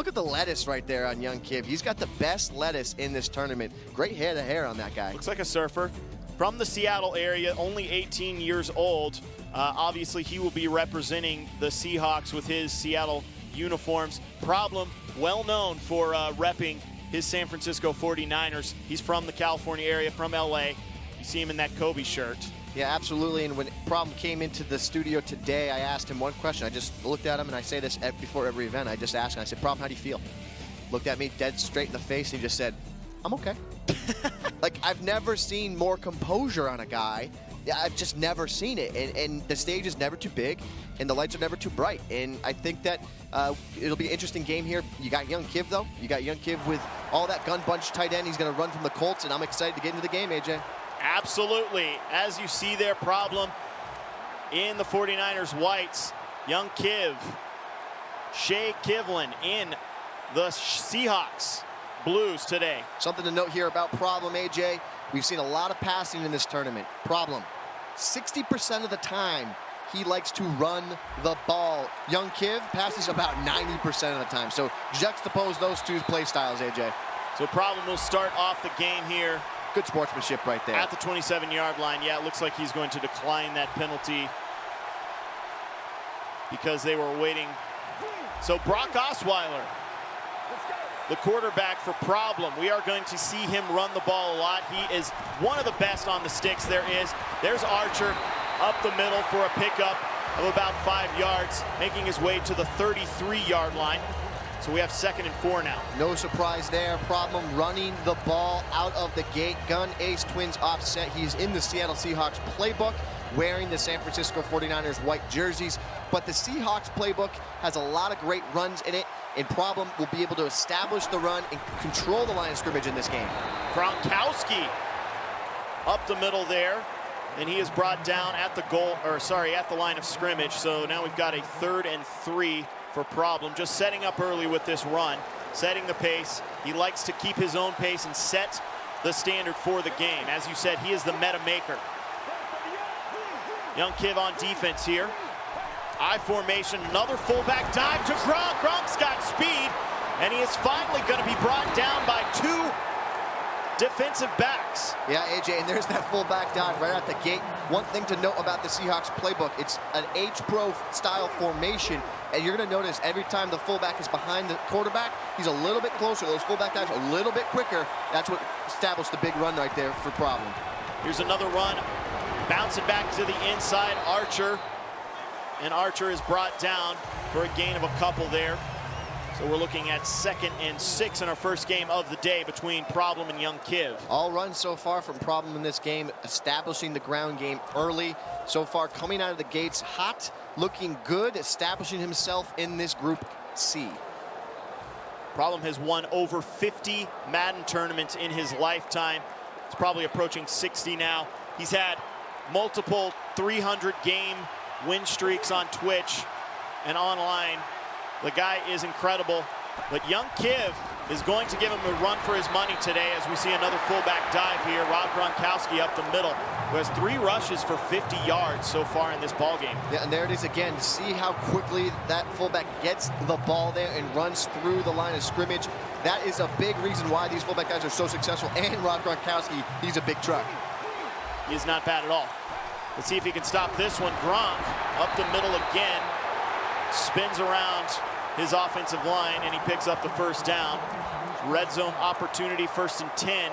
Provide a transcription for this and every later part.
look at the lettuce right there on young Kiv. He's got the best lettuce in this tournament. Great head of hair on that guy. Looks like a surfer. From the Seattle area, only 18 years old. Obviously, he will be representing the Seahawks with his Seattle uniforms. Problem, well known for repping his San Francisco 49ers. He's from the California area, from LA. You see him in that Kobe shirt. Yeah, absolutely. And when Problem came into the studio today, I asked him one question. I just looked at him, and I say this before every event. I just asked him, I said, Problem, how do you feel? Looked at me dead straight in the face, and he just said, I'm okay. Like, I've never seen more composure on a guy. Yeah, I've just never seen it. And the stage is never too big, and the lights are never too bright. And I think that it'll be an interesting game here. You got young Kiv, though. You got young Kiv with all that gun bunch tight end. He's going to run from the Colts, and I'm excited to get into the game, AJ. Absolutely. As you see there, Problem in the 49ers whites. Young Kiv, Shea Kivlin in the Seahawks blues today. Something to note here about Problem, AJ. We've seen a lot of passing in this tournament. Problem, 60% of the time, he likes to run the ball. Young Kiv passes about 90% of the time. So juxtapose those two play styles, AJ. So Problem will start off the game here. Good sportsmanship right there. At the 27-yard line. Yeah, it looks like he's going to decline that penalty because they were waiting. So Brock Osweiler, the quarterback for Problem. We are going to see him run the ball a lot. He is one of the best on the sticks there is. There's Archer up the middle for a pickup of about 5 yards, making his way to the 33-yard line. So we have 2nd and 4 now. No surprise there. Problem running the ball out of the gate. Gun Ace Twins offset. He's in the Seattle Seahawks playbook, wearing the San Francisco 49ers white jerseys. But the Seahawks playbook has a lot of great runs in it, and Problem will be able to establish the run and control the line of scrimmage in this game. Gronkowski up the middle there, and he is brought down at the at the line of scrimmage. So now we've got a 3rd and 3 for Problem, just setting up early with this run, setting the pace. He likes to keep his own pace and set the standard for the game. As you said, he is the meta maker. Young Kiv on defense here. I formation, another fullback dive to Gronk. Gronk's got speed, and he is finally going to be brought down by 2 defensive backs. Yeah, AJ, and there's that fullback dive right at the gate. One thing to note about the Seahawks playbook, it's an H-Pro style formation, and you're going to notice every time the fullback is behind the quarterback, he's a little bit closer. Those fullback dives a little bit quicker. That's what established the big run right there for Problem. Here's another run, bouncing back to the inside, Archer. And Archer is brought down for a gain of a couple there. So we're looking at 2nd and 6 in our first game of the day between Problem and young Kiv. All runs so far from Problem in this game, establishing the ground game early. So far coming out of the gates hot, looking good, establishing himself in this Group C. Problem has won over 50 Madden tournaments in his lifetime. He's probably approaching 60 now. He's had multiple 300-game win streaks on Twitch and online. The guy is incredible, but young Kiv is going to give him a run for his money today as we see another fullback dive here. Rob Gronkowski up the middle, who has 3 rushes for 50 yards so far in this ball game. Yeah, and there it is again. See how quickly that fullback gets the ball there and runs through the line of scrimmage. That is a big reason why these fullback guys are so successful. And Rob Gronkowski, he's a big truck. He is not bad at all. Let's see if he can stop this one. Gronk up the middle again, spins around his offensive line, and he picks up the 1st down. Red zone opportunity, 1st and 10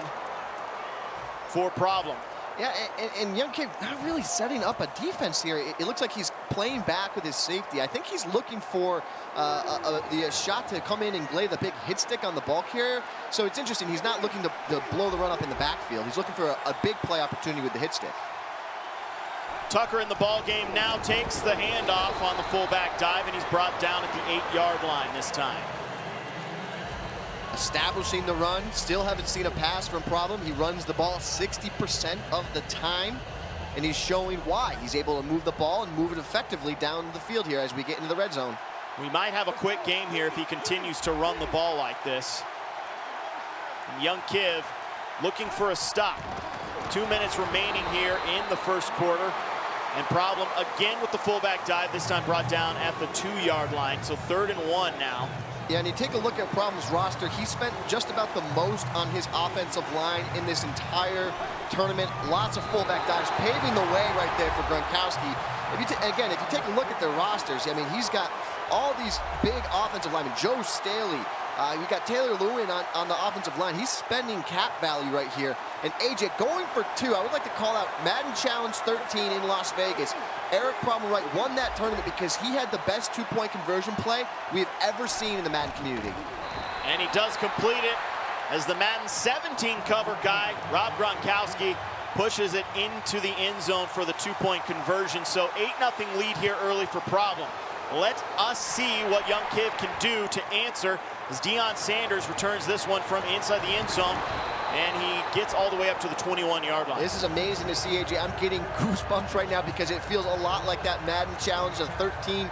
for Problem. Yeah, and young Kiv not really setting up a defense here. It looks like he's playing back with his safety. I think he's looking for the shot to come in and lay the big hit stick on the ball carrier. So it's interesting. He's not looking to blow the run up in the backfield. He's looking for a big play opportunity with the hit stick. Tucker in the ball game now takes the handoff on the fullback dive, and he's brought down at the 8-yard line this time. Establishing the run, still haven't seen a pass from Problem. He runs the ball 60% of the time, and he's showing why. He's able to move the ball and move it effectively down the field here as we get into the red zone. We might have a quick game here if he continues to run the ball like this. And young Kiv looking for a stop. 2 minutes remaining here in the first quarter. And Problem again with the fullback dive, this time brought down at the 2-yard line. So 3rd and 1 now. Yeah, and you take a look at Problem's roster, he spent just about the most on his offensive line in this entire tournament. Lots of fullback dives, paving the way right there for Gronkowski. Again, if you take a look at their rosters, I mean, he's got all these big offensive linemen. Joe Staley, you got Taylor Lewin on the offensive line. He's spending cap value right here. And AJ going for 2. I would like to call out Madden Challenge 13 in Las Vegas. Eric Problem Wright won that tournament because he had the best 2-point conversion play we have ever seen in the Madden community. And he does complete it as the Madden 17 cover guy, Rob Gronkowski, pushes it into the end zone for the 2-point conversion. So 8-0 lead here early for Problem. Let us see what Young Kiv can do to answer as Deion Sanders returns this one from inside the end zone, and he gets all the way up to the 21-yard line. This is amazing to see, AJ. I'm getting goosebumps right now because it feels a lot like that Madden Challenge of 13.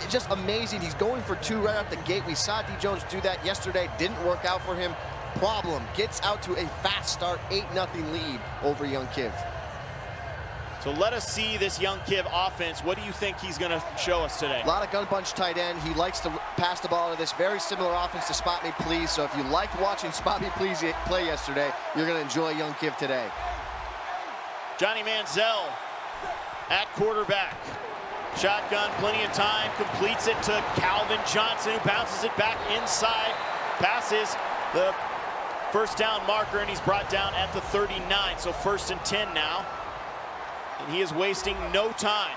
It's just amazing. He's going for 2 right out the gate. We saw D. Jones do that yesterday. Didn't work out for him. Problem gets out to a fast start, 8-0 lead over Young Kiv. So let us see this Young Kiv offense. What do you think he's going to show us today? A lot of gun bunch tight end. He likes to pass the ball to this very similar offense to Spot Me Please. So if you liked watching Spot Me Please play yesterday, you're going to enjoy Young Kiv today. Johnny Manziel at quarterback. Shotgun, plenty of time, completes it to Calvin Johnson, who bounces it back inside, passes the first down marker, and he's brought down at the 39. So 1st and 10 now. And he is wasting no time.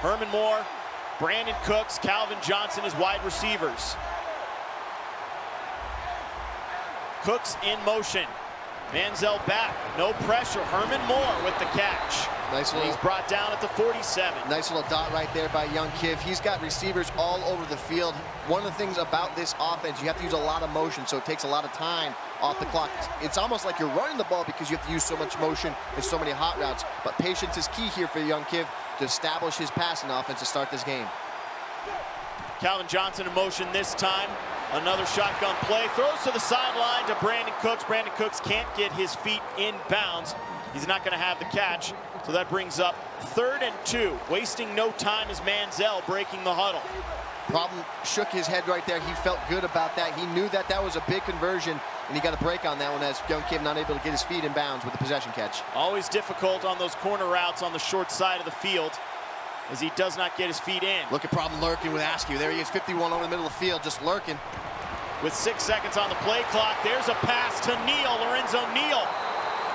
Herman Moore, Brandon Cooks, Calvin Johnson as wide receivers. Cooks in motion. Manziel back, no pressure. Herman Moore with the catch. Nice little, he's brought down at the 47. Nice little dot right there by Young Kiv. He's got receivers all over the field. One of the things about this offense, you have to use a lot of motion, so it takes a lot of time off the clock. It's almost like you're running the ball because you have to use so much motion and so many hot routes. But patience is key here for Young Kiv to establish his passing offense to start this game. Calvin Johnson in motion this time. Another shotgun play, throws to the sideline to Brandon Cooks. Brandon Cooks can't get his feet in bounds. He's not going to have the catch, so that brings up 3rd and 2. Wasting no time as Manziel breaking the huddle. Problem shook his head right there. He felt good about that. He knew that that was a big conversion, and he got a break on that one as Young Kiv not able to get his feet in bounds with the possession catch. Always difficult on those corner routes on the short side of the field as he does not get his feet in. Look at Problem lurking with Askew. There he is, 51 over the middle of the field, just lurking. With 6 seconds on the play clock, there's a pass to Neal, Lorenzo Neal,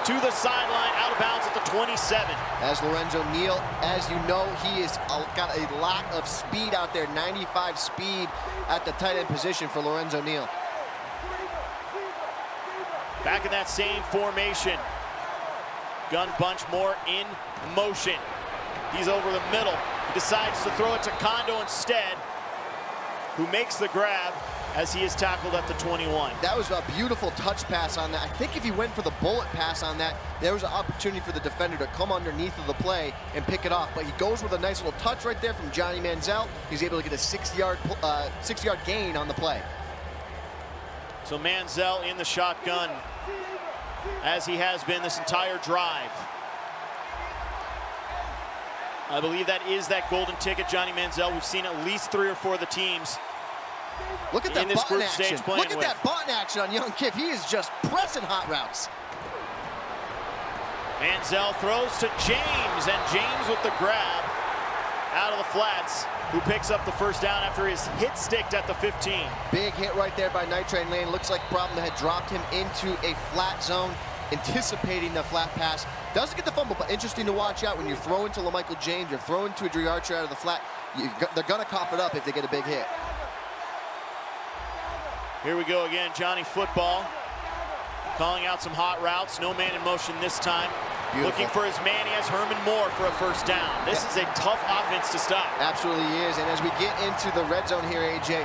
to the sideline, out of bounds at the 27. As Lorenzo Neal, as you know, he has got a lot of speed out there, 95 speed at the tight end position for Lorenzo Neal. Back in that same formation. Gun bunch more in motion. He's over the middle. He decides to throw it to Kondo instead, who makes the grab as he is tackled at the 21. That was a beautiful touch pass on that. I think if he went for the bullet pass on that, there was an opportunity for the defender to come underneath of the play and pick it off. But he goes with a nice little touch right there from Johnny Manziel. He's able to get a 6-yard gain on the play. So Manziel in the shotgun, as he has been this entire drive. I believe that is that golden ticket, Johnny Manziel. We've seen at least 3 or 4 of the teams Look at that in this button group action. stage playing Look at that button action on Young Kiv. He is just pressing hot routes. Manziel throws to James, and James with the grab out of the flats, who picks up the first down after his hit sticked at the 15. Big hit right there by Night Train Lane. Looks like Problem had dropped him into a flat zone, anticipating the flat pass. Doesn't get the fumble, but interesting to watch out when you're throwing to LaMichael James, you're throwing to a Dre Archer out of the flat. They're going to cough it up if they get a big hit. Here we go again, Johnny Football calling out some hot routes. No man in motion this time. Beautiful. Looking for his man, he has Herman Moore for a first down. This is a tough offense to stop. Absolutely is, and as we get into the red zone here, AJ,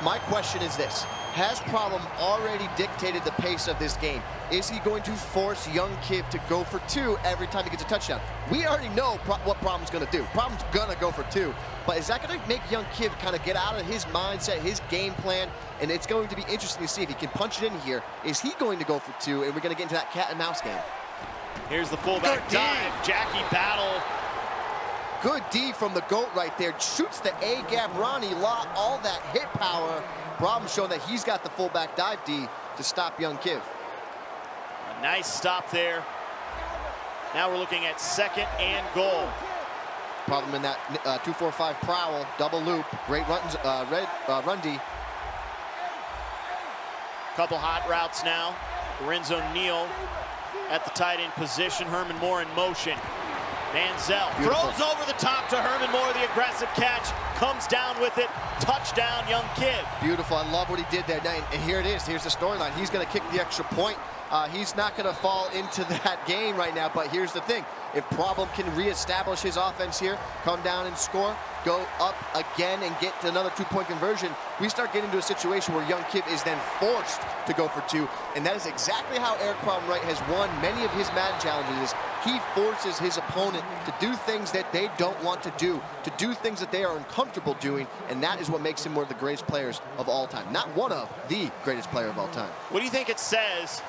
my question is this. Has Problem already dictated the pace of this game? Is he going to force Young Kiv to go for 2 every time he gets a touchdown? We already know what Problem's going to do. Problem's going to go for 2. But is that going to make Young Kiv kind of get out of his mindset, his game plan? And it's going to be interesting to see if he can punch it in here. Is he going to go for 2? And we're going to get into that cat and mouse game. Here's the fullback dive. Jackie Battle Good D from the GOAT right there. Shoots the A-gap, Ronnie Lott, all that hit power. Problem showing that he's got the fullback dive D to stop young Kiv. A nice stop there. Now we're looking at 2nd and goal. Problem in that 2-4-5 prowl, double loop, great run D. Couple hot routes now. Lorenzo Neal at the tight end position. Herman Moore in motion. Manziel throws over the top to Herman Moore. The aggressive catch comes down with it. Touchdown, young Kiv. Beautiful. I love what he did there. And here it is. Here's the storyline. He's going to kick the extra point. He's not going to fall into that game right now, but here's the thing. If Problem can reestablish his offense here, come down and score, go up again and get to another 2-point conversion, we start getting into a situation where young Kiv is then forced to go for 2, and that is exactly how Eric Problem Wright has won many of his Madden challenges. He forces his opponent to do things that they don't want to do things that they are uncomfortable doing, and that is what makes him one of the greatest players of all time. Not one of, the greatest player of all time. What do you think it says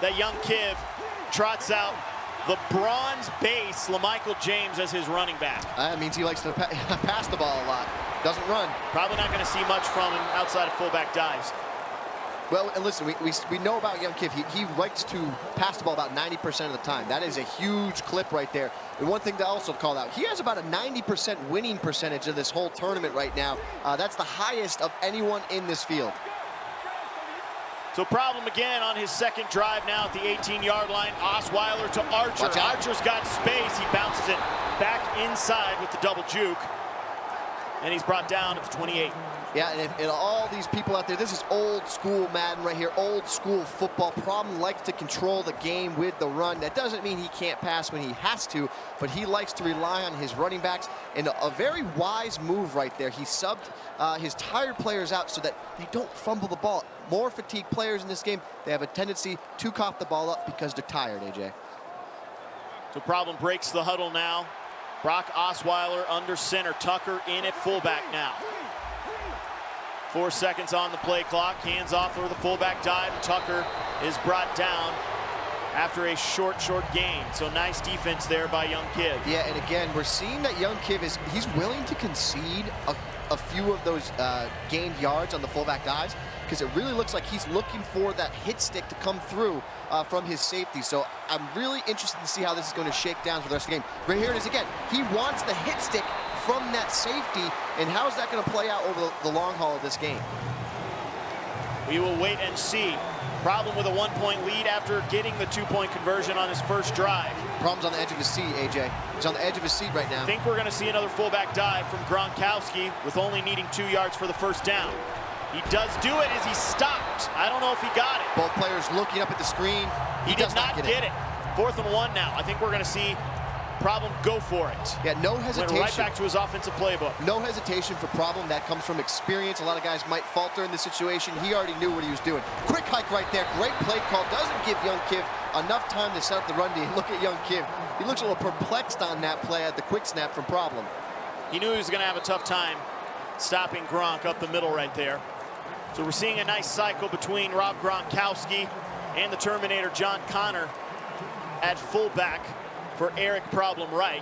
that young Kiv trots out the bronze base LaMichael James as his running back? That means he likes to pass the ball a lot. Doesn't run. Probably not going to see much from him outside of fullback dives. Well, and listen, we know about young Kiv. He likes to pass the ball about 90% of the time. That is a huge clip right there. And one thing to also call out, he has about a 90% winning percentage of this whole tournament right now. That's the highest of anyone in this field. So Problem again on his 2nd drive now at the 18-yard line. Osweiler to Archer. Archer's got space. He bounces it back inside with the double juke. And he's brought down at the 28. Yeah, and all these people out there, this is old school Madden right here, old school football. Problem likes to control the game with the run. That doesn't mean he can't pass when he has to, but he likes to rely on his running backs. And a very wise move right there. He subbed his tired players out so that they don't fumble the ball. More fatigued players in this game, they have a tendency to cough the ball up because they're tired, AJ. So Problem breaks the huddle now. Brock Osweiler under center. Tucker in at fullback now. 4 seconds on the play clock. Hands off for the fullback dive. Tucker is brought down after a short gain. So nice defense there by young Kiv. Yeah, and again, we're seeing that young Kiv he's willing to concede a few of those gained yards on the fullback dives, because it really looks like he's looking for that hit stick to come through from his safety. So I'm really interested to see how this is going to shake down for the rest of the game. Right here it is again. He wants the hit stick from that safety, and how is that going to play out over the long haul of this game? We will wait and see. Problem with a 1-point lead after getting the 2-point conversion on his first drive. Problem's on the edge of his seat, AJ. He's on the edge of his seat right now. I think we're going to see another fullback dive from Gronkowski with only needing 2 yards for the first down. He does do it as he stopped. I don't know if he got it. Both players looking up at the screen. He did not get it. 4th and 1 now. I think we're going to see Problem go for it. Yeah, no hesitation. Went right back to his offensive playbook. No hesitation for Problem. That comes from experience. A lot of guys might falter in this situation. He already knew what he was doing. Quick hike right there. Great play call. Doesn't give young Kiv enough time to set up the run D. Look at young Kiv. He looks a little perplexed on that play at the quick snap from Problem. He knew he was going to have a tough time stopping Gronk up the middle right there. So we're seeing a nice cycle between Rob Gronkowski and the Terminator John Connor at fullback for Eric Problem Wright.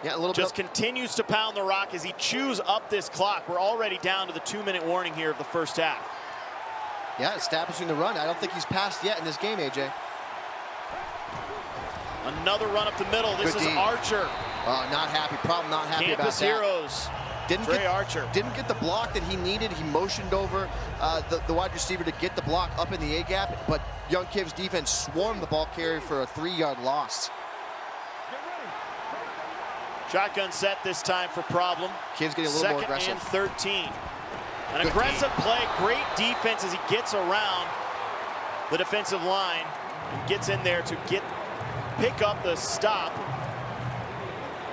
Yeah, a little just continues to pound the rock as he chews up this clock. We're already down to the 2-minute warning here of the first half. Yeah, establishing the run. I don't think he's passed yet in this game, AJ. Another run up the middle. This is Archer. Not happy. Problem not happy Campus about that. Heroes. Archer. Didn't get the block that he needed. He motioned over the wide receiver to get the block up in the A-gap, but young Kiv's defense swarmed the ball carrier for a 3-yard loss. Shotgun set this time for Problem. Kiv's getting a little more aggressive. 2nd and 13. An aggressive play, great defense as he gets around the defensive line and gets in there to pick up the stop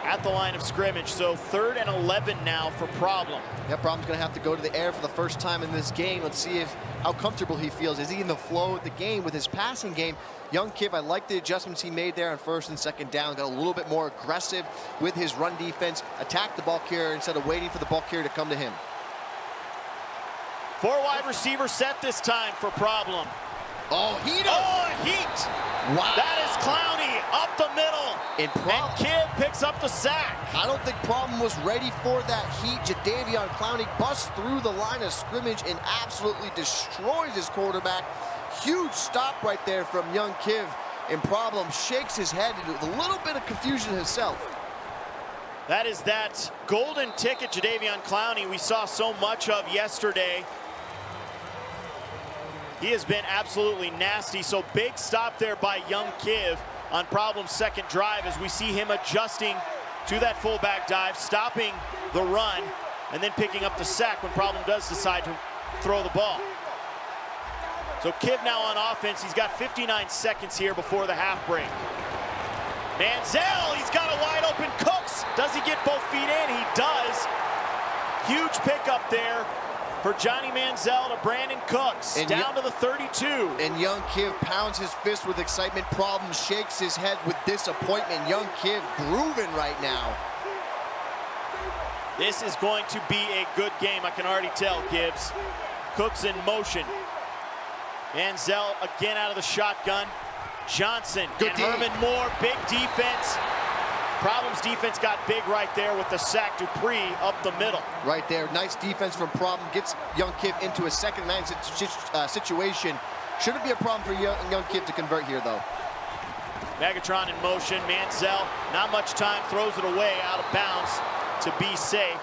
at the line of scrimmage. So 3rd and 11 now for Problem. Yeah, Problem's going to have to go to the air for the first time in this game. Let's see how comfortable he feels. Is he in the flow of the game with his passing game? Young Kiv, I like the adjustments he made there on 1st and 2nd down. Got a little bit more aggressive with his run defense. Attacked the ball carrier instead of waiting for the ball carrier to come to him. 4 wide receiver set this time for Problem. Oh, heat! Oh, heat! Wow. That is Clowney up the middle. And Kiv picks up the sack. I don't think Problem was ready for that heat. Jadeveon Clowney busts through the line of scrimmage and absolutely destroys his quarterback. Huge stop right there from young Kiv. And Problem shakes his head with a little bit of confusion himself. That is that golden ticket Jadeveon Clowney we saw so much of yesterday. He has been absolutely nasty. So big stop there by young Kiv on Problem's second drive as we see him adjusting to that fullback dive, stopping the run, and then picking up the sack when Problem does decide to throw the ball. So Kiv now on offense. He's got 59 seconds here before the half break. Manziel, he's got a wide open Cooks. Does he get both feet in? He does. Huge pickup there for Johnny Manziel to Brandon Cooks, and down to the 32. And young Kiv pounds his fist with excitement. Problem shakes his head with disappointment. Young Kiv grooving right now. This is going to be a good game, I can already tell, Gibbs. Cooks in motion. Manziel again out of the shotgun. Johnson and Herman Moore, big defense. Problem's defense got big right there with the sack. Dupree up the middle. Right there, nice defense from Problem. Gets young Kiv into a second and 9 situation. Shouldn't be a problem for young Kiv to convert here, though. Megatron in motion. Manziel, not much time, throws it away out of bounds to be safe.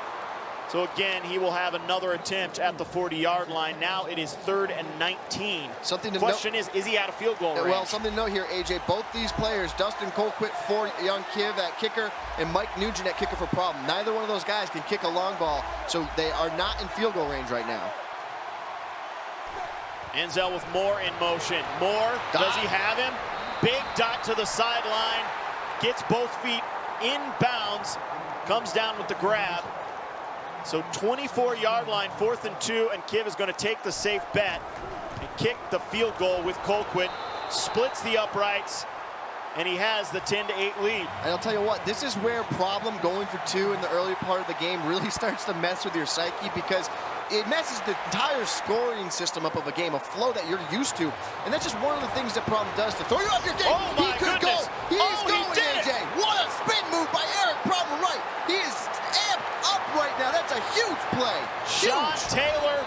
So again, he will have another attempt at the 40-yard line. Now it is 3rd and 19. Something to question is he out of field goal range? Well, something to note here, AJ. Both these players, Dustin Colquitt for young Kiv at kicker and Mike Nugent at kicker for Problem. Neither one of those guys can kick a long ball, so they are not in field goal range right now. Manziel with Moore in motion. Moore, does he have him? Big dot to the sideline. Gets both feet in bounds. Comes down with the grab. So 24-yard line, 4th and 2, and Kiv is going to take the safe bet and kick the field goal with Colquitt. Splits the uprights, and he has the 10-8 lead. And I'll tell you what, this is where Problem going for 2 in the early part of the game really starts to mess with your psyche, because it messes the entire scoring system up of a game, a flow that you're used to. And that's just one of the things that Problem does to throw you off your game. Oh my goodness. He is going, AJ. What a spin move by Eric Problem Wright. He is amped up right now. That's a huge play. Sean Taylor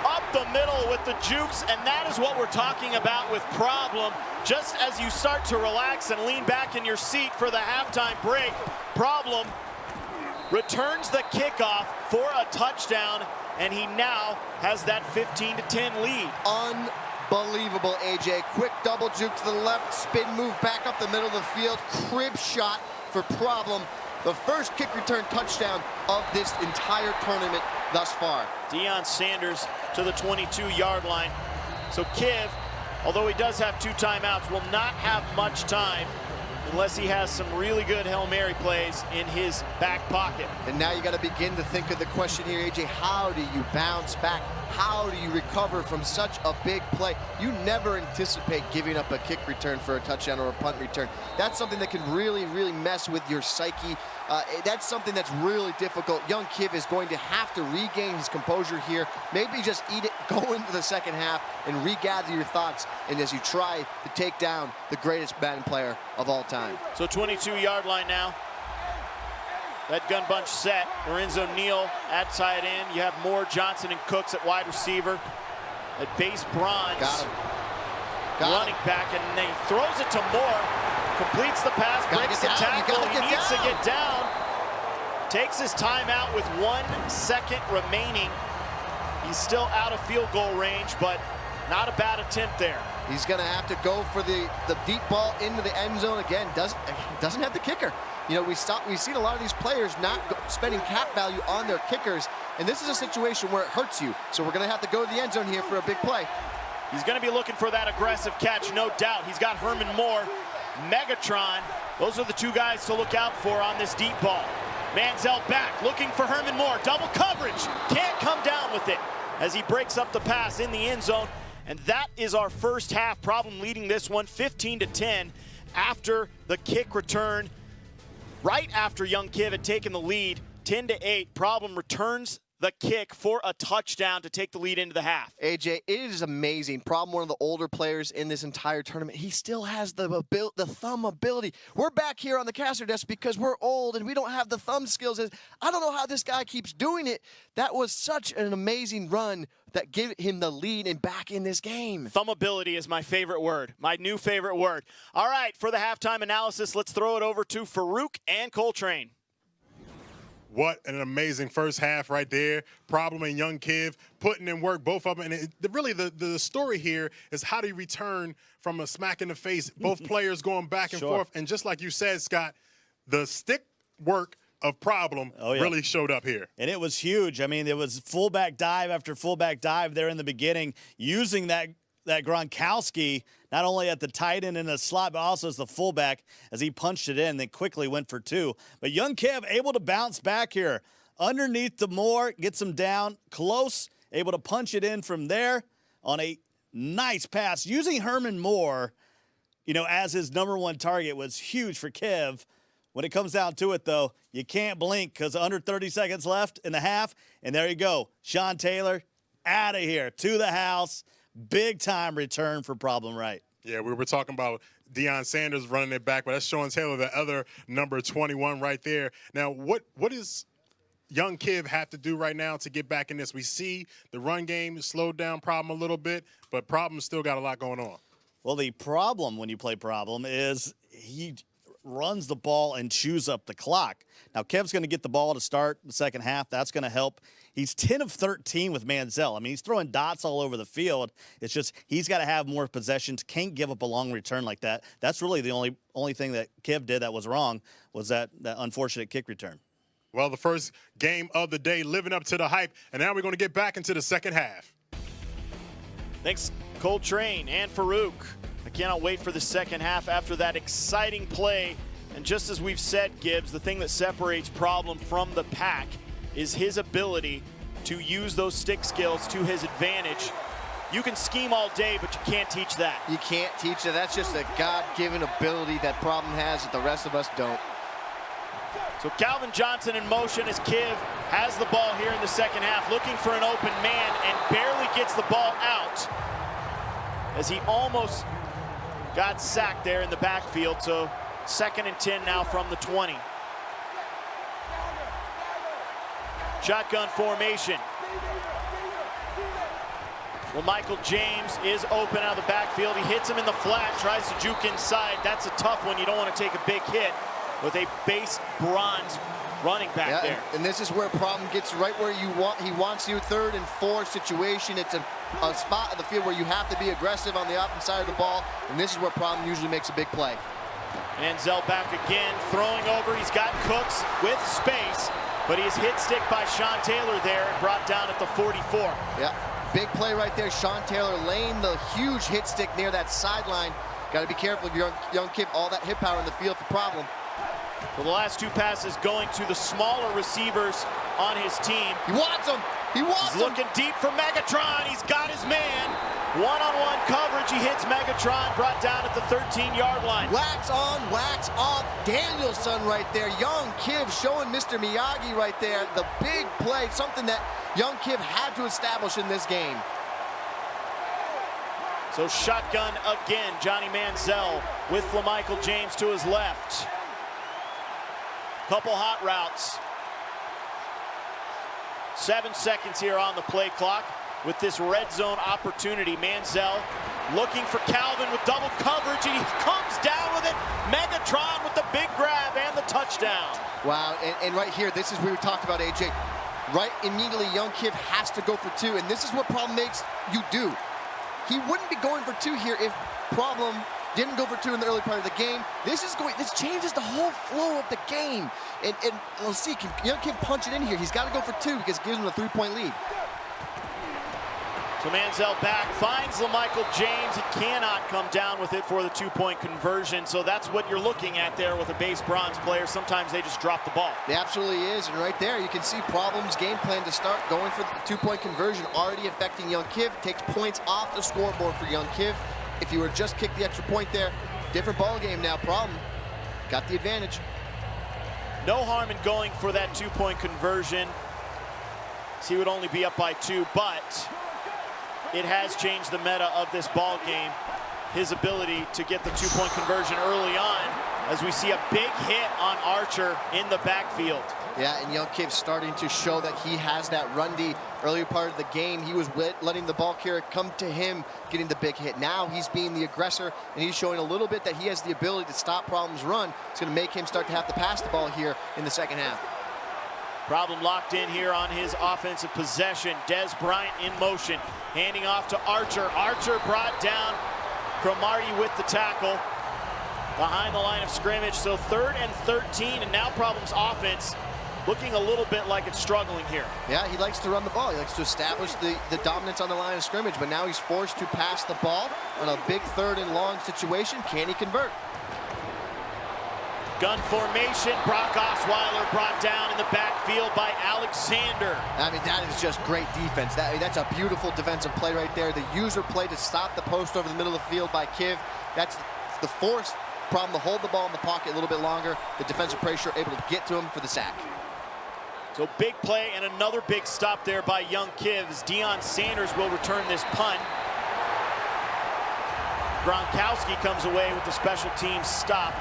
up the middle with the jukes, and that is what we're talking about with Problem. Just as you start to relax and lean back in your seat for the halftime break, Problem returns the kickoff for a touchdown, and he now has that 15-10 lead. Unbelievable, AJ. Quick double juke to the left, spin move back up the middle of the field, crib shot for Problem. The first kick return touchdown of this entire tournament thus far. Deion Sanders to the 22-yard line. So Kiv, although he does have 2 timeouts, will not have much time unless he has some really good Hail Mary plays in his back pocket. And now you got to begin to think of the question here, AJ. How do you bounce back? How do you recover from such a big play? You never anticipate giving up a kick return for a touchdown or a punt return. That's something that can really, really mess with your psyche. That's something that's really difficult. Young Kiv is going to have to regain his composure here. Maybe just eat it, go into the second half, and regather your thoughts, and as you try to take down the greatest Madden player of all time. So 22-yard line now. That gun bunch set. Lorenzo Neal at tight end. You have Moore, Johnson, and Cooks at wide receiver. At base bronze. Running back, and then he throws it to Moore. Completes the pass, breaks the tackle. He needs to get down. Takes his timeout with 1 second remaining. He's still out of field goal range, but not a bad attempt there. He's going to have to go for the deep ball into the end zone again. Doesn't have the kicker. You know, we've seen a lot of these players not spending cap value on their kickers, and this is a situation where it hurts you. So we're going to have to go to the end zone here for a big play. He's going to be looking for that aggressive catch, no doubt. He's got Herman Moore, Megatron. Those are the 2 guys to look out for on this deep ball. Manziel back, looking for Herman Moore. Double coverage, can't come down with it as he breaks up the pass in the end zone. And that is our first half. Problem leading this one 15-10 after the kick return. Right after young Kiv had taken the lead, 10-8, Problem returns the kick for a touchdown to take the lead into the half. AJ, it is amazing. Problem, one of the older players in this entire tournament. He still has the thumb ability. We're back here on the caster desk because we're old and we don't have the thumb skills. I don't know how this guy keeps doing it. That was such an amazing run that gave him the lead and back in this game. Thumb ability is my favorite word, my new favorite word. All right, for the halftime analysis, let's throw it over to Farouk and Coltrane. What an amazing first half right there. Problem and Young Kiv putting in work, both of them. And really the story here is how do you return from a smack in the face, both players going back and forth. And just like you said, Scott, the stick work of Problem really showed up here. And it was huge. I mean, it was fullback dive after fullback dive there in the beginning, using that Gronkowski not only at the tight end in the slot, but also as the fullback as he punched it in, then quickly went for two. But Young Kev able to bounce back here. Underneath the Moore, gets him down close, able to punch it in from there on a nice pass. Using Herman Moore, as his #1 target was huge for Kev. When it comes down to it, though, you can't blink because under 30 seconds left in the half. And there you go. Sean Taylor out of here to the house. Big-time return for Problem Wright. Yeah, we were talking about Deion Sanders running it back, but that's Sean Taylor, the other number 21 right there. Now, what does Young Kiv have to do right now to get back in this? We see the run game slowed down Problem a little bit, but Problem still got a lot going on. Well, the problem when you play Problem is he runs the ball and chews up the clock. Now, Kev's going to get the ball to start the second half. That's going to help. He's 10 of 13 with Manziel. I mean, he's throwing dots all over the field. It's just he's got to have more possessions. Can't give up a long return like that. That's really the only thing that Kev did that was wrong was that unfortunate kick return. Well, the first game of the day living up to the hype, and now we're going to get back into the second half. Thanks, Coltrane and Farouk. I cannot wait for the second half after that exciting play. And just as we've said, Gibbs, the thing that separates Problem from the pack is his ability to use those stick skills to his advantage. You can scheme all day, but you can't teach that. You can't teach it. That's just a God-given ability that Problem has that the rest of us don't. So Calvin Johnson in motion as Kiv has the ball here in the second half, looking for an open man and barely gets the ball out as he almost got sacked there in the backfield. So 2nd and 10 now from the 20. Shotgun formation. Well, Michael James is open out of the backfield. He hits him in the flat, tries to juke inside. That's a tough one. You don't want to take a big hit with a base bronze running back there. And this is where Problem gets right where he wants you, 3rd and 4 situation. It's a spot of the field where you have to be aggressive on the opposite side of the ball, and this is where Problem usually makes a big play. Manziel back again, throwing over. He's got Cooks with space, but he is hit stick by Sean Taylor there and brought down at the 44. Yeah, big play right there. Sean Taylor laying the huge hit stick near that sideline. Got to be careful if you're Young Kiv, all that hit power in the field for Problem. Well, the last 2 passes going to the smaller receivers on his team. He wants them. He wants He's looking deep for Megatron. He's got his man. One-on-one coverage. He hits Megatron, brought down at the 13-yard line. Wax on, wax off. Danielson right there. Young Kiv showing Mr. Miyagi right there. The big play, something that Young Kiv had to establish in this game. So shotgun again. Johnny Manziel with LaMichael James to his left. Couple hot routes. 7 seconds here on the play clock with this red zone opportunity. Manziel looking for Calvin with double coverage, and he comes down with it. Megatron with the big grab and the touchdown. Wow, and right here, this is where we talked about, AJ. Right immediately, Young Kiv has to go for 2, and this is what Problem makes you do. He wouldn't be going for 2 here if Problem didn't go for 2 in the early part of the game. This changes the whole flow of the game. And let's see, can Young Kiv punch it in here? He's got to go for 2 because it gives him a 3-point lead. So Manziel back, finds LaMichael James. He cannot come down with it for the 2-point conversion. So that's what you're looking at there with a base bronze player. Sometimes they just drop the ball. It absolutely is, and right there you can see Problem's game plan to start going for the 2-point conversion already affecting Young Kiv. Takes points off the scoreboard for Young Kiv. If you were just kicked the extra point there, different ball game now. Problem got the advantage. No harm in going for that 2-point conversion. He would only be up by 2, but it has changed the meta of this ball game. His ability to get the 2-point conversion early on, as we see a big hit on Archer in the backfield. Yeah, and Young Kiv's starting to show that he has that run D. Earlier part of the game, he was letting the ball carrier come to him, getting the big hit. Now he's being the aggressor, and he's showing a little bit that he has the ability to stop Problem's run. It's going to make him start to have to pass the ball here in the second half. Problem locked in here on his offensive possession. Des Bryant in motion, handing off to Archer. Archer brought down. Cromartie with the tackle behind the line of scrimmage. So 3rd and 13, and now Problem's offense looking a little bit like it's struggling here. Yeah, he likes to run the ball. He likes to establish the dominance on the line of scrimmage, but now he's forced to pass the ball on a big 3rd and long situation. Can he convert? Gun formation, Brock Osweiler brought down in the backfield by Alexander. I mean, that is just great defense. That's a beautiful defensive play right there. The user play to stop the post over the middle of the field by Kiv. That's the force Problem to hold the ball in the pocket a little bit longer. The defensive pressure able to get to him for the sack. So big play and another big stop there by Young Kiv as Deion Sanders will return this punt. Gronkowski comes away with the special teams stop.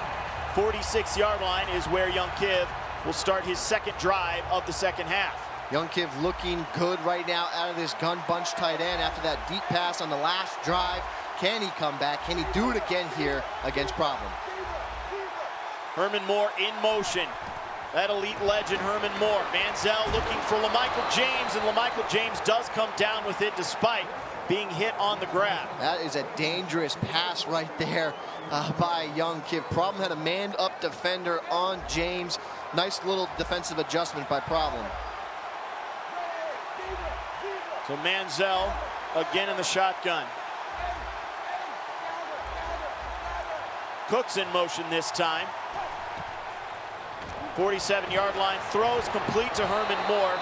46-yard line is where Young Kiv will start his second drive of the second half. Young Kiv looking good right now out of this gun bunch tight end after that deep pass on the last drive. Can he come back? Can he do it again here against Problem? Herman Moore in motion. That elite legend, Herman Moore. Manziel looking for LaMichael James, and LaMichael James does come down with it despite being hit on the grab. That is a dangerous pass right there by Young Kiv. Problem had a manned-up defender on James. Nice little defensive adjustment by Problem. So Manziel again in the shotgun. Cook's in motion this time. 47-yard line, throws complete to Herman Moore.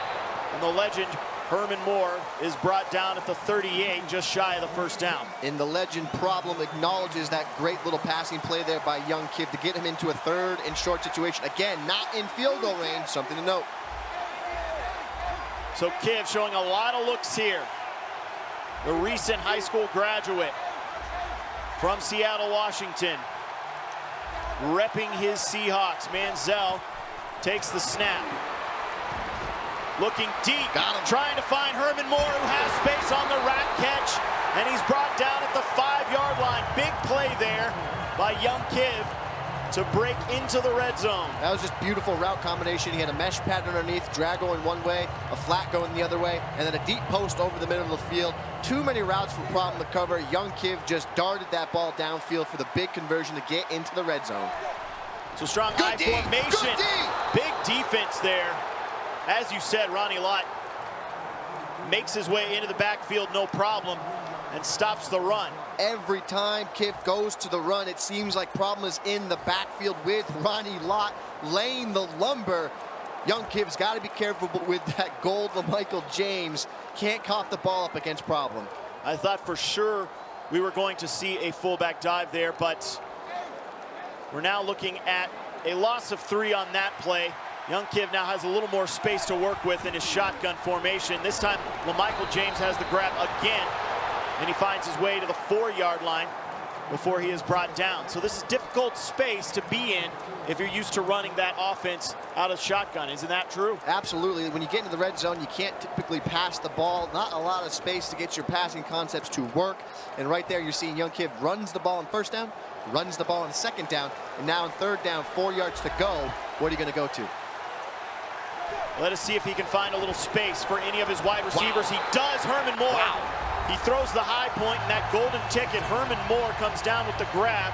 And the legend, Herman Moore, is brought down at the 38, just shy of the first down. And the legend Problem acknowledges that great little passing play there by Young Kiv to get him into a 3rd and short situation. Again, not in field goal range, something to note. So Kiv showing a lot of looks here. The recent high school graduate from Seattle, Washington, repping his Seahawks. Manziel takes the snap. Looking deep, trying to find Herman Moore, who has space on the rack catch, and he's brought down at the 5-yard line. Big play there by Young Kiv to break into the red zone. That was just beautiful route combination. He had a mesh pattern underneath, drag going one way, a flat going the other way, and then a deep post over the middle of the field. Too many routes for Problem to cover. Young Kiv just darted that ball downfield for the big conversion to get into the red zone. So strong eye formation. Big defense there. As you said, Ronnie Lott makes his way into the backfield, no problem, and stops the run. Every time Kiv goes to the run, it seems like Problem is in the backfield with Ronnie Lott laying the lumber. Young Kiv's got to be careful with that gold LaMichael James. Can't cough the ball up against Problem. I thought for sure we were going to see a fullback dive there, but we're now looking at a loss of 3 on that play. Young Kiv now has a little more space to work with in his shotgun formation. This time, LaMichael James has the grab again, and he finds his way to the 4-yard line before he is brought down. So this is difficult space to be in if you're used to running that offense out of shotgun. Isn't that true? Absolutely. When you get into the red zone, you can't typically pass the ball. Not a lot of space to get your passing concepts to work. And right there, you're seeing Young Kiv runs the ball on 1st down, runs the ball on 2nd down, and now in 3rd down, 4 yards to go. What are you going to go to? Let us see if he can find a little space for any of his wide receivers. Wow. He does. Herman Moore. Wow. He throws the high point, and that golden ticket, Herman Moore, comes down with the grab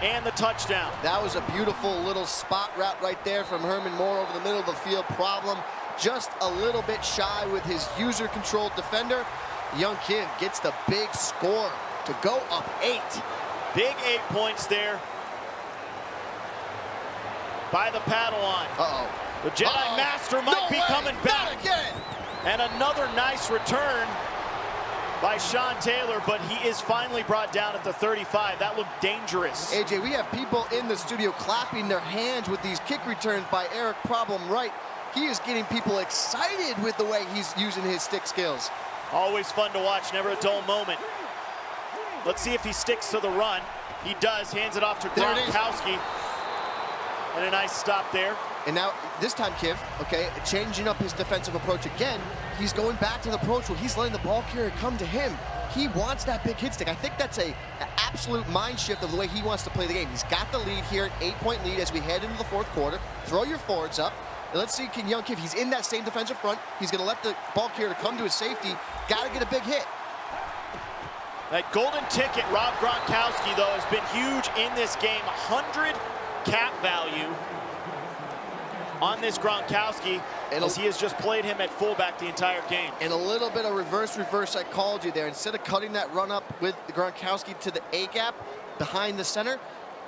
and the touchdown. That was a beautiful little spot route right there from Herman Moore over the middle of the field. Problem just a little bit shy with his user-controlled defender. Young Kiv gets the big score to go up 8. Big 8 points there by the Padawan. Uh-oh. The Jedi Master might be coming back. Not again. And another nice return by Sean Taylor, but he is finally brought down at the 35. That looked dangerous. AJ, we have people in the studio clapping their hands with these kick returns by Eric Problem Wright. He is getting people excited with the way he's using his stick skills. Always fun to watch, never a dull moment. Let's see if he sticks to the run. He does, hands it off to Gronkowski. And a nice stop there. And now, this time, Kiv, okay, changing up his defensive approach again. He's going back to the approach where he's letting the ball carrier come to him. He wants that big hit stick. I think that's an absolute mind shift of the way he wants to play the game. He's got the lead here, an 8-point lead as we head into the fourth quarter. Throw your forwards up. And let's see, can young Kiv, he's in that same defensive front. He's going to let the ball carrier come to his safety. Got to get a big hit. That golden ticket, Rob Gronkowski, though, has been huge in this game. 100 cap value on this Gronkowski, as he has just played him at fullback the entire game. And a little bit of reverse I called you there. Instead of cutting that run up with Gronkowski to the A-gap behind the center,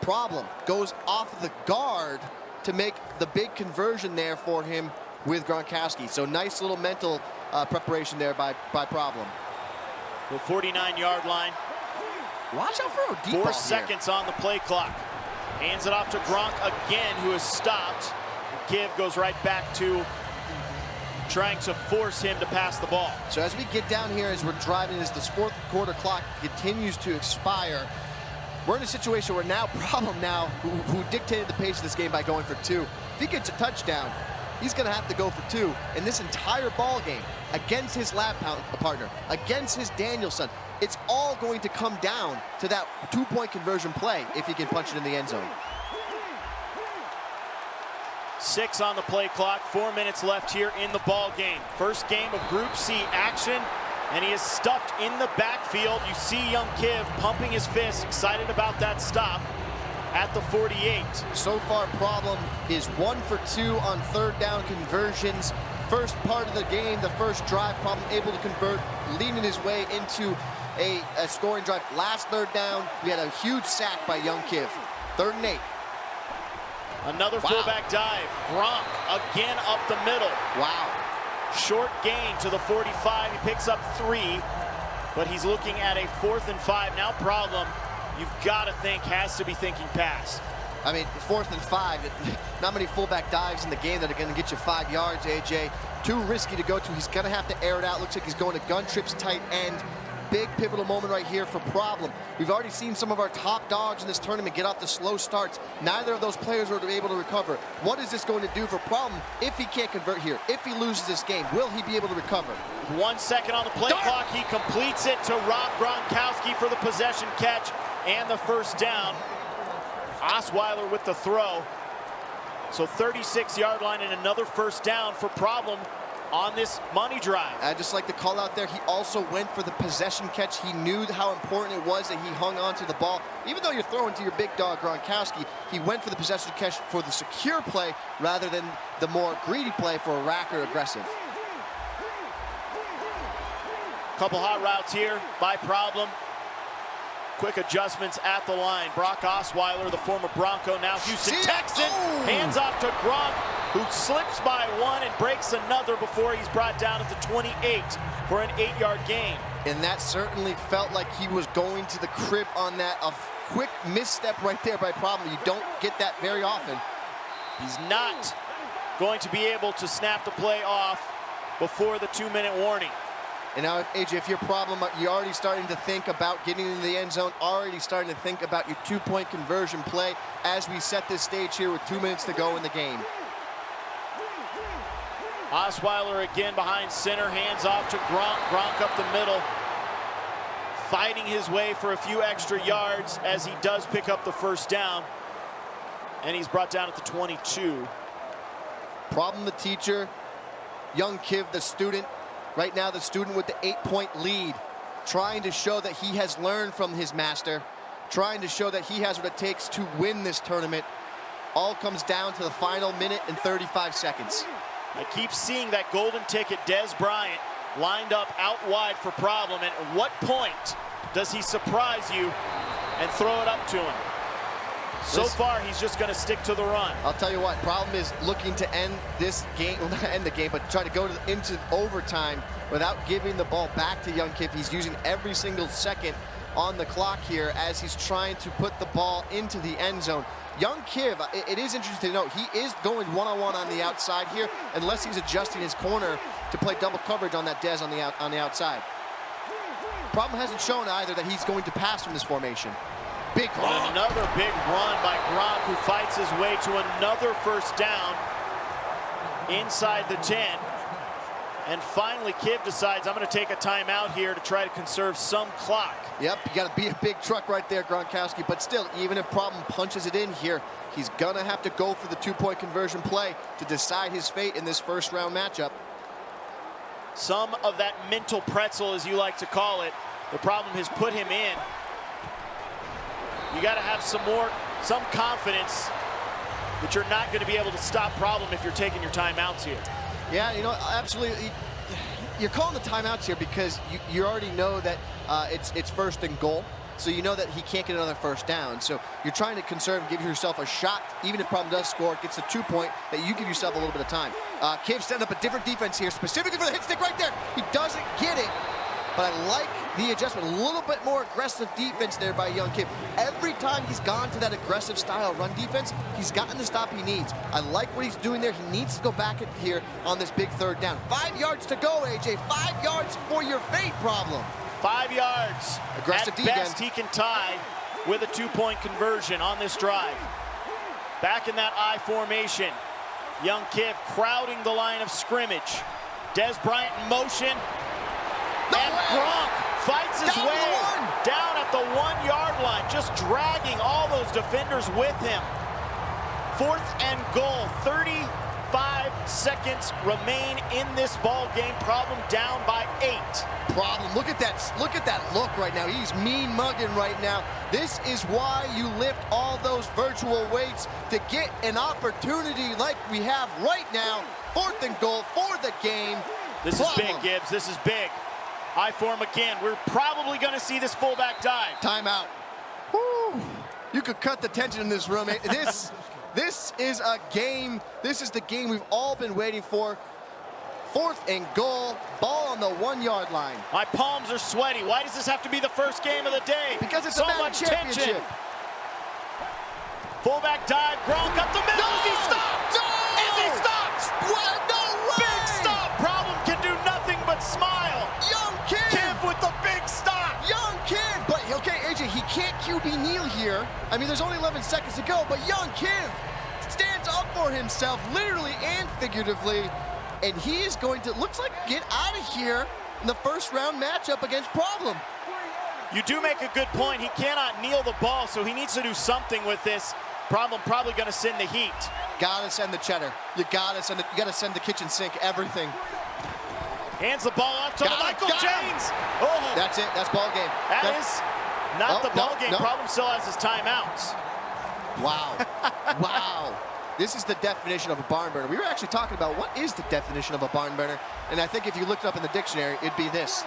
Problem goes off of the guard to make the big conversion there for him with Gronkowski. So nice little mental preparation there by Problem. The 49-yard line. Watch out for a deep ball 4 seconds on the play clock. Hands it off to Gronk again, who is stopped. Kiv goes right back to trying to force him to pass the ball. So as we get down here, as we're driving, as this fourth quarter clock continues to expire, we're in a situation where now Problem who dictated the pace of this game by going for 2. If he gets a touchdown, he's going to have to go for 2. And this entire ball game, against his lab partner, against his Danielson, it's all going to come down to that 2-point conversion play if he can punch it in the end zone. 6 on the play clock, 4 minutes left here in the ball game. First game of Group C action, and he is stuffed in the backfield. You see young Kiv pumping his fist, excited about that stop at the 48. So far, Problem is 1 for 2 on third down conversions. First part of the game, the first drive, Problem able to convert, leading his way into a scoring drive. Last third down, we had a huge sack by young Kiv. 3rd and 8. Another fullback dive. Gronk again up the middle. Wow. Short gain to the 45. He picks up 3, but he's looking at a 4th and 5. Now Problem, you've got to think, has to be thinking pass. I mean, 4th and 5, not many fullback dives in the game that are going to get you 5 yards, AJ. Too risky to go to. He's going to have to air it out. Looks like he's going to gun trips tight end. Big pivotal moment right here for Problem. We've already seen some of our top dogs in this tournament get off the slow starts. Neither of those players were able to recover. What is this going to do for Problem if he can't convert here? If he loses this game, will he be able to recover? 1 second on the play clock. He completes it to Rob Gronkowski for the possession catch and the first down. Osweiler with the throw. So 36-yard line and another first down for Problem on this money drive. I'd just like to call out there, he also went for the possession catch. He knew how important it was that he hung on to the ball. Even though you're throwing to your big dog, Gronkowski, he went for the possession catch for the secure play rather than the more greedy play for a rack or aggressive. Couple hot routes here by Problem. Quick adjustments at the line. Brock Osweiler, the former Bronco, now Houston Texan. Oh. Hands off to Gronk, who slips by 1 and breaks another before he's brought down at the 28 for an 8-yard gain. And that certainly felt like he was going to the crib on that. A quick misstep right there by Problem. You don't get that very often. He's not going to be able to snap the play off before the 2-minute warning. And now, AJ, if you're Problem, you're already starting to think about getting into the end zone, already starting to think about your 2-point conversion play as we set this stage here with 2 minutes to go in the game. Osweiler again behind center, hands off to Gronk. Gronk up the middle, fighting his way for a few extra yards as he does pick up the first down. And he's brought down at the 22. Problem the teacher, young Kiv the student. Right now the student with the 8-point lead, trying to show that he has learned from his master, trying to show that he has what it takes to win this tournament. All comes down to the final minute and 35 seconds. I keep seeing that golden ticket, Des Bryant, lined up out wide for Problem. And at what point does he surprise you and throw it up to him? So far, he's just going to stick to the run. I'll tell you what, Problem is looking to end this game, well, not end the game, but try to go into overtime without giving the ball back to Young Kiv. He's using every single second on the clock here as he's trying to put the ball into the end zone. Young Kiv, it is interesting to note, he is going one-on-one on the outside here, unless he's adjusting his corner to play double coverage on that Dez on the outside. Problem hasn't shown either that he's going to pass from this formation. Big run. Another big run by Gronk, who fights his way to another first down inside the 10. And finally, Kiv decides, I'm going to take a timeout here to try to conserve some clock. Yep, you got to be a big truck right there, Gronkowski. But still, even if Problem punches it in here, he's going to have to go for the two-point conversion play to decide his fate in this first-round matchup. Some of that mental pretzel, as you like to call it, the Problem has put him in. You got to have some confidence that you're not going to be able to stop Problem if you're taking your timeouts here. Yeah, you know, absolutely. You're calling the timeouts here because you already know that it's first and goal. So you know that he can't get another first down. So you're trying to conserve and give yourself a shot. Even if Problem does score, gets a 2-point, that you give yourself a little bit of time. Kiv setting up a different defense here, specifically for the hit stick right there. He doesn't get it. But I like the adjustment. A little bit more aggressive defense there by Young Kiv. Every time he's gone to that aggressive style run defense, he's gotten the stop he needs. I like what he's doing there. He needs to go back in here on this big third down. 5 yards to go, AJ. 5 yards for your fate, Problem. 5 yards. Aggressive At best, he can tie with a 2-point conversion on this drive. Back in that I formation. Young Kiv crowding the line of scrimmage. Dez Bryant in motion. And Gronk fights his way down at the 1-yard line, just dragging all those defenders with him. 4th and goal, 35 seconds remain in this ball game. Problem down by 8. Problem, look at that look right now. He's mean mugging right now. This is why you lift all those virtual weights, to get an opportunity like we have right now. 4th and goal for the game. This is big, Gibbs. This is big. I form again. We're probably going to see this fullback dive. Timeout. Woo. You could cut the tension in this room. This is a game. This is the game we've all been waiting for. 4th and goal. Ball on the 1-yard line. My palms are sweaty. Why does this have to be the first game of the day? Because it's so a Madden much championship. tension. Fullback dive. Gronk up the middle. No! Is he stopped? No! Is he stopped? What? No way! Big stop. Problem can do nothing but smile. Young Kiv! Kiv with the big stop. Young Kiv! But, okay, AJ, he can't QB kneel here. I mean, there's only 11 seconds to go, but Young Kiv stands up for himself, literally and figuratively, and he is going to, looks like, get out of here in the first-round matchup against Problem. You do make a good point. He cannot kneel the ball, so he needs to do something with this. Problem probably going to send the heat. Gotta send the cheddar. You gotta send the kitchen sink, everything. Hands the ball off to Michael James. Oh, that's it. That's ball game. That is not the ball game. Problem still has his timeouts. Wow. Wow. This is the definition of a barn burner. We were actually talking about what is the definition of a barn burner, and I think if you looked it up in the dictionary, it'd be this.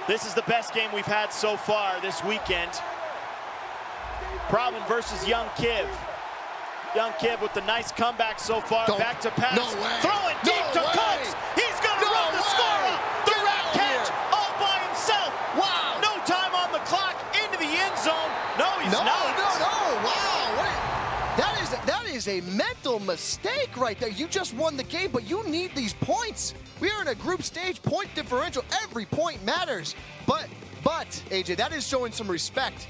This is the best game we've had so far this weekend. Problem versus Young Kiv. Young Kiv with the nice comeback so far. Back to pass. No way. Throwing deep to Cooks. He's going to run the score up. The rat catch all by himself. Wow. No time on the clock. Into the end zone. No, he's not. No. Wow. That is a mental mistake right there. You just won the game, but you need these points. We are in a group stage point differential. Every point matters. But AJ, that is showing some respect